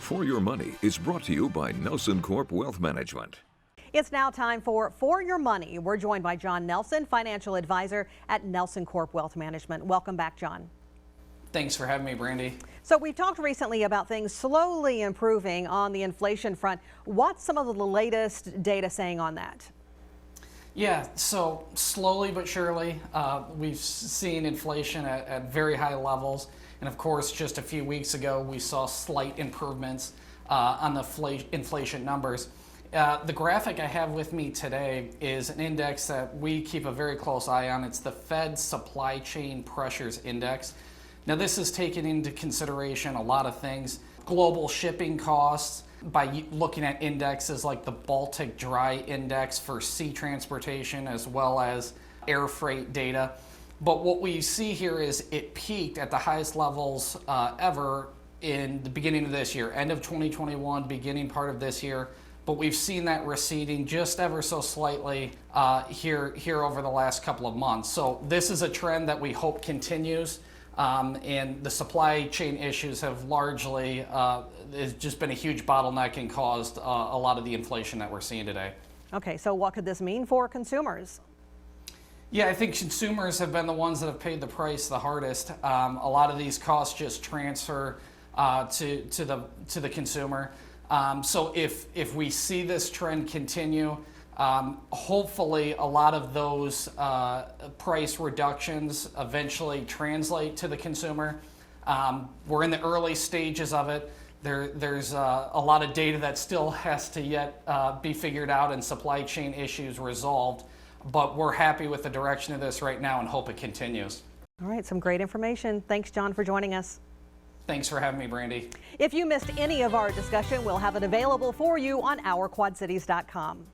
For Your Money is brought to you by NelsonCorp Wealth Management. It's now time for Your Money. We're joined by John Nelson, financial advisor at NelsonCorp Wealth Management. Welcome back, John. Thanks for having me, Brandy. So we've talked recently about things slowly improving on the inflation front. What's some of the latest data saying on that? Yeah, so slowly but surely, we've seen inflation at very high levels. And of course, just a few weeks ago, we saw slight improvements on the inflation numbers. The graphic I have with me today is an index that we keep a very close eye on. It's the Fed Supply Chain Pressures Index. Now, this is taking into consideration a lot of things: global shipping costs, by looking at indexes like the Baltic Dry Index for sea transportation, as well as air freight data. But what we see here is it peaked at the highest levels ever in the beginning of this year, end of 2021, beginning part of this year. But we've seen that receding just ever so slightly here over the last couple of months. So this is a trend that we hope continues. And the supply chain issues have largely it's just been a huge bottleneck and caused a lot of the inflation that we're seeing today. Okay, so what could this mean for consumers? Yeah, I think consumers have been the ones that have paid the price the hardest. A lot of these costs just transfer to the consumer. So if we see this trend continue, hopefully a lot of those price reductions eventually translate to the consumer. We're in the early stages of it. There's a lot of data that still has to yet be figured out and supply chain issues resolved, but we're happy with the direction of this right now and hope it continues. All right, some great information. Thanks, John, for joining us. Thanks for having me, Brandy. If you missed any of our discussion, we'll have it available for you on ourquadcities.com.